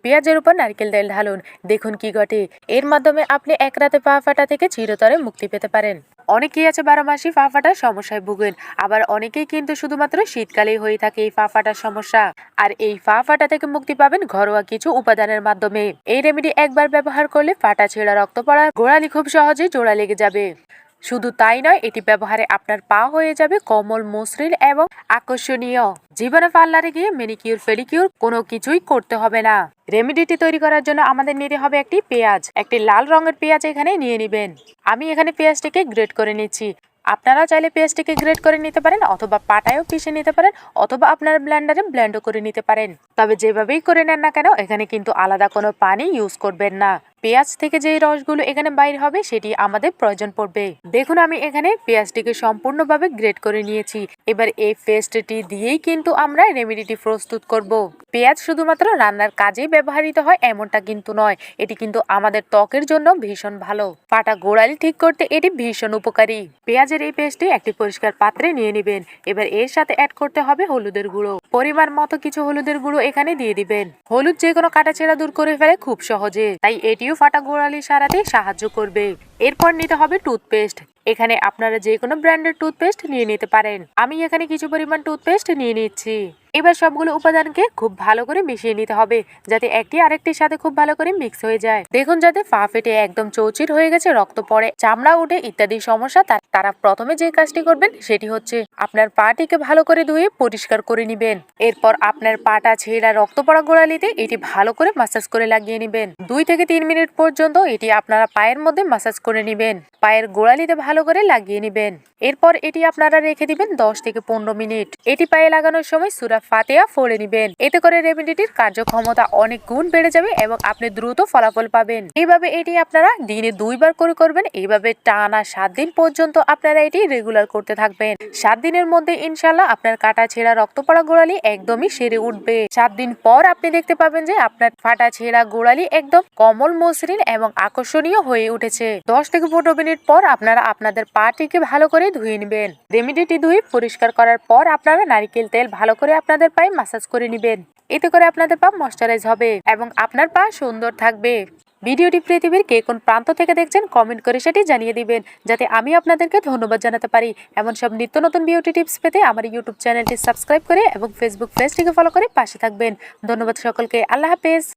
পেঁয়াজের উপর নারকেল তেল ঢালুন, দেখুন কি ঘটে। এর মাধ্যমে আপনি এক রাতে পা ফাটা থেকে চিরতরে মুক্তি পেতে পারেন। অনেকেই আছে 12 মাসই পা ফাটার সমস্যায় ভুগেন, আবার অনেকেই কিন্তু শুধুমাত্র শীতকালেই হয়ে থাকে এই পা ফাটার সমস্যা। আর এই পা ফাটা থেকে মুক্তি পাবেন ঘরোয়া কিছু উপাদানের মাধ্যমে। এই রেমেডি একবার ব্যবহার করলে ফাটা ছেঁড়া রক্ত পড়া গোড়ালি খুব সহজেই জোড়া লেগে যাবে। শুধু তাই নয়, এটি ব্যবহারে আপনার পা হয়ে যাবে কোমল, মসৃণ এবং আকর্ষণীয়। জীবনে পার্লারে গিয়ে ম্যানিকিউর পেডিকিউর কোনো কিছুই করতে হবে না। রেমেডিটি তৈরি করার জন্য আমাদের নিতে হবে একটি পেঁয়াজ। একটি লাল রঙের পেঁয়াজ এখানে নিয়ে নেবেন। আমি এখানে পেঁয়াজটিকে গ্রেট করে নিচ্ছি। আপনারা চাইলে পেঁয়াজটিকে গ্রেট করে নিতে পারেন, অথবা পাটায়ও পিষে নিতে পারেন, অথবা আপনার ব্লেন্ডারে ব্লেন্ডও করে নিতে পারেন। তবে যেভাবেই করে নেন না কেন, এখানে কিন্তু আলাদা কোনো পানি ইউজ করবেন না। পেঁয়াজ থেকে যে রসগুলো এখানে বাইর হবে সেটি আমাদের প্রয়োজন পড়বে। দেখুন, আমি এখানে পেঁয়াজটিকে সম্পূর্ণভাবে গ্রেট করে নিয়েছি। এবার এই পেস্টটি দিয়েই কিন্তু আমরা রেমেডিটি প্রস্তুত করব। পেঁয়াজ শুধুমাত্র রান্নার কাজেই ব্যবহৃত হয় এমনটা কিন্তু নয়, এটি কিন্তু আমাদের ত্বকের জন্য ভীষণ ভালো। ফাটা গোড়ালি ঠিক করতে এটি ভীষণ উপকারী। পেঁয়াজের এই পেস্টটি একটি পরিষ্কার পাত্রে নিয়ে নেবেন। এবার এর সাথে অ্যাড করতে হবে হলুদের গুঁড়ো। পরিমাণ মতো কিছু হলুদের গুঁড়ো এখানে দিয়ে দিবেন। হলুদ যে কোনো কাটাছেঁড়া দূর করে ফেলে খুব সহজে, তাই এটিও ফাটা গোড়ালি সারাতে সাহায্য করবে। এরপর নিতে হবে টুথপেস্ট। এখানে আপনারা যে কোনো ব্র্যান্ডের টুথপেস্ট নিয়ে নিতে পারেন। আমি এখানে কিছু পরিমাণ টুথপেস্ট নিয়ে নিচ্ছি। এবার সবগুলো উপাদানকে খুব ভালো করে মিশিয়ে নিতে হবে, যাতে একটি আরেকটির সাথে খুব ভালো করে মিক্স হয়ে যায়। দেখুন, যাতে পা ফেটে একদম চৌচির হয়ে গেছে, রক্ত পড়ে, চামড়া উঠে ইত্যাদি সমস্যা, তারা প্রথমে যে কাজটি করবেন সেটি হচ্ছে আপনার পাটিকে ভালো করে ধুয়ে পরিষ্কার করে নিবেন। এরপর আপনার পাটা ছেঁড়া রক্ত পড়া গোড়ালিতে এটি ভালো করে মাসাজ করে লাগিয়ে নিবেন। 2 থেকে 3 মিনিট পর্যন্ত এটি আপনারা পায়ের মধ্যে মাসাজ করে নিবেন। পায়ের গোড়ালিতে ভালো করে লাগিয়ে নিবেন। এরপর এটি আপনারা রেখে দিবেন 10 থেকে 15 মিনিট। এটি পায়ে লাগানোর সময় সূরা ফাতিহা পড়ে নিবেন। এতে করে রেমেডিটির কার্যক্ষমতা অনেক গুণ বেড়ে যাবে এবং আপনি দ্রুত ফলাফল পাবেন। এইভাবে এটি আপনারা দিনে 2 বার করে করবেন। এইভাবে টানা 7 দিন পর্যন্ত আপনারা এটি রেগুলার করতে থাকবেন। 7 দিনের মধ্যে ইনশাল্লাহ আপনার কাটা ছেঁড়া রক্ত পড়া গোড়ালি একদমই সেরে উঠবে। 7 দিন পর আপনি দেখতে পাবেন যে আপনার ফাটা ছেঁড়া গোড়ালি একদম কোমল, মসৃণ এবং আকর্ষণীয় হয়ে উঠেছে। 10 থেকে 15 মিনিট পর আপনারা আপনাদের পাটিকে ভালো করে ধুয়ে নেবেন। রেমেডিটি ধুয়ে পরিষ্কার করার পর আপনারা নারকেল তেল ভালো করে আপনাদের পায়ে মাসাজ করে নেবেন। এতে করে আপনাদের পা ময়শ্চারাইজ হবে এবং আপনার পা সুন্দর থাকবে। ভিডিওটি পৃথিবীর কে কোন প্রান্ত থেকে দেখছেন কমেন্ট করে সেটি জানিয়ে দিবেন, যাতে আমি আপনাদেরকে ধন্যবাদ জানাতে পারি। এমন সব নিত্য নতুন বিউটি টিপস পেতে আমার ইউটিউব চ্যানেলটি সাবস্ক্রাইব করে এবং ফেসবুক পেজটিকে ফলো করে পাশে থাকবেন। ধন্যবাদ সকলকে। আল্লাহ হাফেজ।